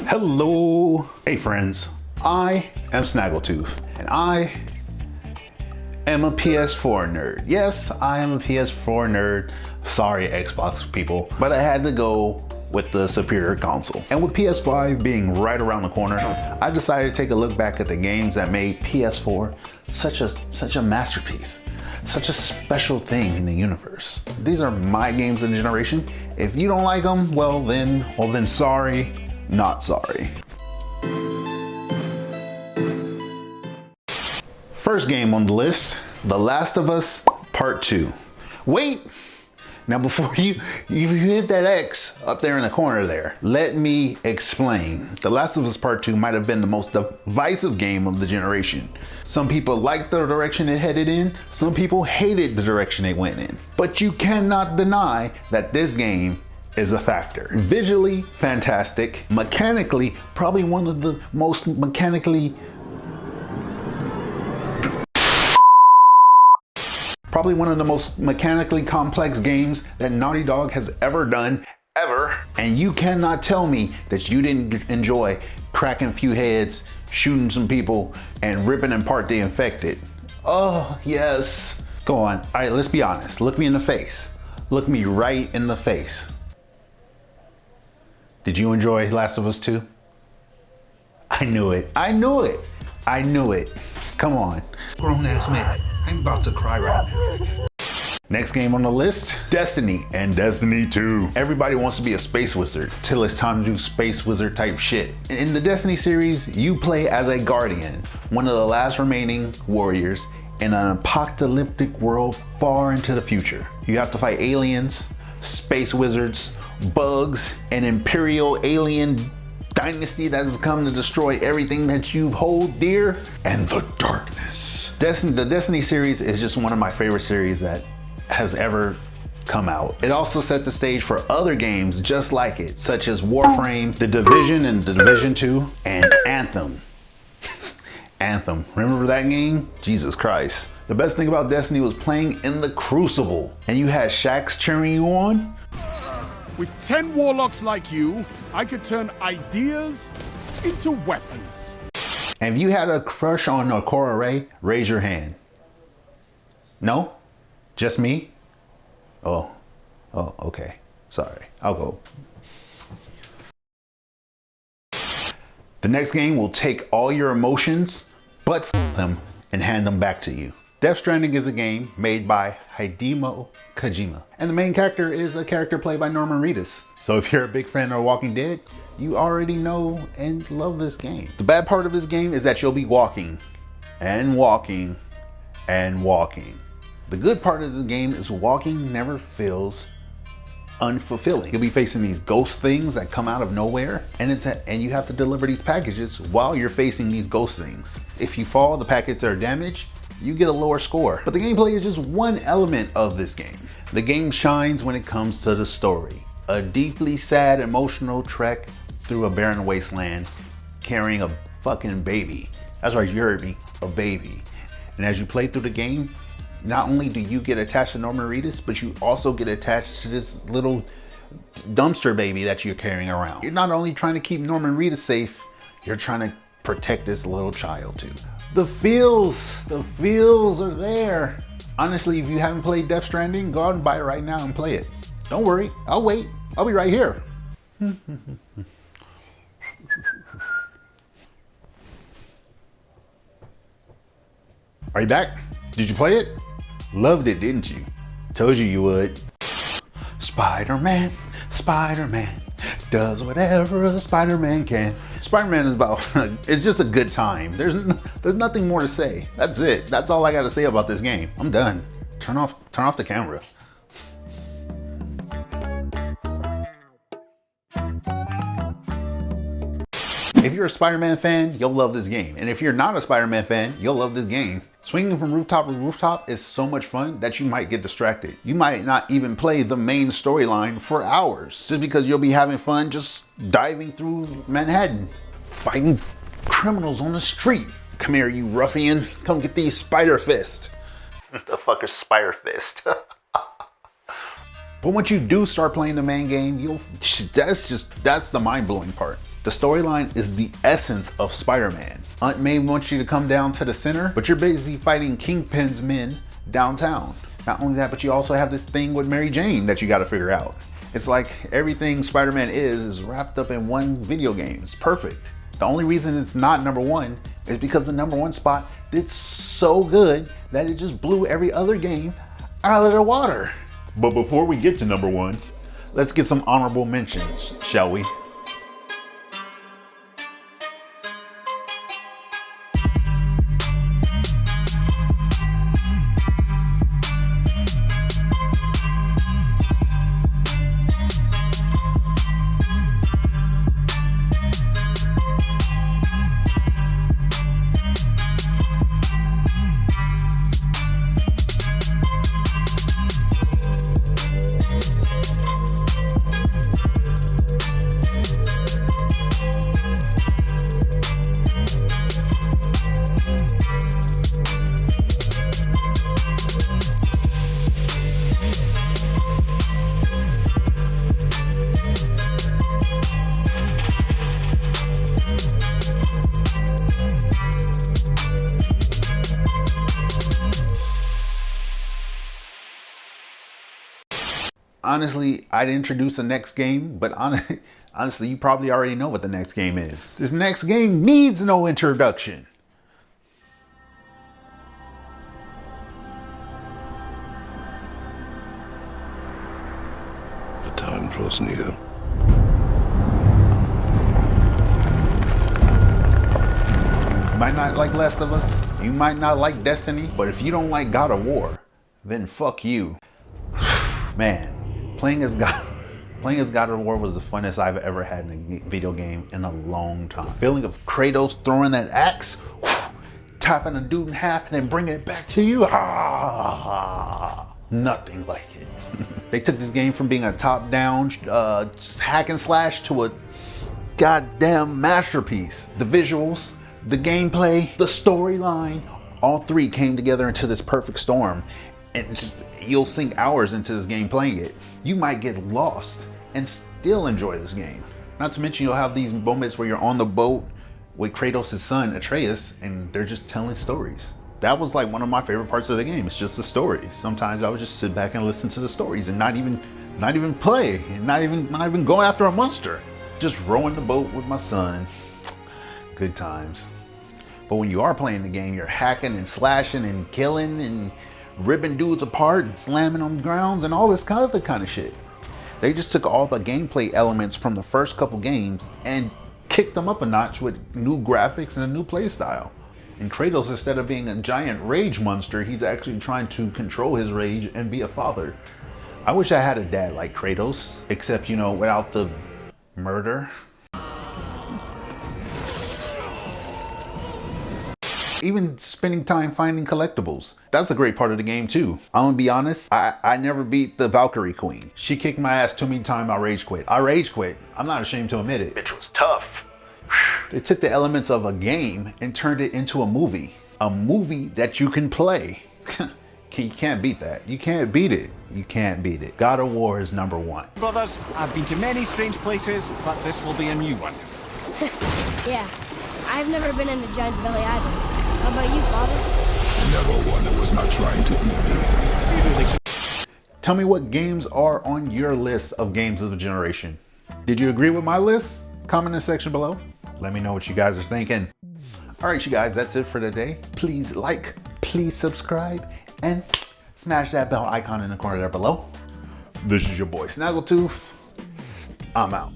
Hello. Hey friends, I am Snaggletooth and I am a PS4 nerd. Yes, I am a PS4 nerd. Sorry Xbox people, but I had to go with the superior console. And with PS5 being right around the corner, I decided to take a look back at the games that made PS4 such a masterpiece, such a special thing in the universe. These are my games of the generation. If you don't like them, well then sorry, not sorry. First game on the list, The Last of Us Part 2. Wait! Now before you hit that X up there in the corner there, let me explain. The Last of Us Part 2 might have been the most divisive game of the generation. Some people liked the direction it headed in, some people hated the direction it went in. But you cannot deny that this game is a factor. Visually fantastic, mechanically probably one of the most mechanically complex games that Naughty Dog has ever done, ever. And you cannot tell me that you didn't enjoy cracking a few heads, shooting some people, and ripping apart the infected. Oh, yes. Go on. All right, let's be honest. Look me in the face. Look me right in the face. Did you enjoy Last of Us 2? I knew it. I knew it. I knew it. Come on. Grown ass man. I'm about to cry right now. Next game on the list, Destiny and Destiny 2. Everybody wants to be a space wizard till it's time to do space wizard type shit. In the Destiny series, you play as a guardian, one of the last remaining warriors in an apocalyptic world far into the future. You have to fight aliens, space wizards, bugs, an imperial alien dynasty that has come to destroy everything that you hold dear, and the darkness. The Destiny series is just one of my favorite series that has ever come out. It also set the stage for other games just like it, such as Warframe, The Division and The Division 2, and Anthem. Anthem, remember that game? Jesus Christ. The best thing about Destiny was playing in the Crucible, and you had Shaxx cheering you on. With 10 warlocks like you, I could turn ideas into weapons. And if you had a crush on Cora Ray, raise your hand. No? Just me? Oh, okay. Sorry, I'll go. The next game will take all your emotions, but them, and hand them back to you. Death Stranding is a game made by Hideo Kojima, and the main character is a character played by Norman Reedus. So if you're a big fan of Walking Dead, you already know and love this game. The bad part of this game is that you'll be walking and walking and walking. The good part of the game is walking never feels unfulfilling. You'll be facing these ghost things that come out of nowhere, and you have to deliver these packages while you're facing these ghost things. If you fall, the packets are damaged, you get a lower score. But the gameplay is just one element of this game. The game shines when it comes to the story. A deeply sad, emotional trek through a barren wasteland, carrying a fucking baby. That's right, you heard me, a baby. And as you play through the game, not only do you get attached to Norman Reedus, but you also get attached to this little dumpster baby that you're carrying around. You're not only trying to keep Norman Reedus safe, you're trying to protect this little child too. The feels are there. Honestly, if you haven't played Death Stranding, go out and buy it right now and play it. Don't worry, I'll wait. I'll be right here. Are you back? Did you play it? Loved it, didn't you? Told you would. Spider-Man, Spider-Man does whatever a Spider-Man can. Spider-Man is about, it's just a good time. There's nothing more to say. That's it. That's all I got to say about this game. I'm done. Turn off the camera. If you're a Spider-Man fan, you'll love this game. And if you're not a Spider-Man fan, you'll love this game. Swinging from rooftop to rooftop is so much fun that you might get distracted. You might not even play the main storyline for hours just because you'll be having fun just diving through Manhattan, fighting criminals on the street. Come here, you ruffian. Come get these spider fist. The fuck is spider fist? But once you do start playing the main game, that's the mind-blowing part. The storyline is the essence of Spider-Man. Aunt May wants you to come down to the center, but you're busy fighting Kingpin's men downtown. Not only that, but you also have this thing with Mary Jane that you gotta figure out. It's like everything Spider-Man is wrapped up in one video game. It's perfect. The only reason it's not #1 is because the #1 spot did so good that it just blew every other game out of the water. But before we get to #1, let's get some honorable mentions, shall we? Honestly, I'd introduce the next game, but honestly, you probably already know what the next game is. This next game needs no introduction. The time draws near. You might not like Last of Us, you might not like Destiny, but if you don't like God of War, then fuck you. Man. Playing as God of War was the funnest I've ever had in a video game in a long time. The feeling of Kratos throwing that axe, tapping a dude in half and then bringing it back to you. Nothing like it. They took this game from being a top-down hack and slash to a goddamn masterpiece. The visuals, the gameplay, the storyline, all three came together into this perfect storm. And just, you'll sink hours into this game playing it. You might get lost and still enjoy this game. Not to mention you'll have these moments where you're on the boat with Kratos' son, Atreus, and they're just telling stories. That was like one of my favorite parts of the game. It's just the stories. Sometimes I would just sit back and listen to the stories and not even play, and not even go after a monster. Just rowing the boat with my son. Good times. But when you are playing the game, you're hacking and slashing and killing and ripping dudes apart and slamming on the grounds and all this kind of shit. They just took all the gameplay elements from the first couple games and kicked them up a notch with new graphics and a new play style. And Kratos, instead of being a giant rage monster, he's actually trying to control his rage and be a father. I wish I had a dad like Kratos, except, you know, without the murder. Even spending time finding collectibles. That's a great part of the game too. I'm gonna be honest, I never beat the Valkyrie Queen. She kicked my ass too many times, I rage quit. I'm not ashamed to admit it. Bitch was tough. They took the elements of a game and turned it into a movie. A movie that you can play. You can't beat that. You can't beat it. You can't beat it. God of War is #1. Brothers, I've been to many strange places, but this will be a new one. Yeah, I've never been in a giant's belly either. How about you, Father? Never one that was not trying to eat me. Tell me what games are on your list of games of the generation. Did you agree with my list? Comment in the section below. Let me know what you guys are thinking. All right, you guys, that's it for today. Please like, please subscribe, and smash that bell icon in the corner there below. This is your boy Snaggletooth. I'm out.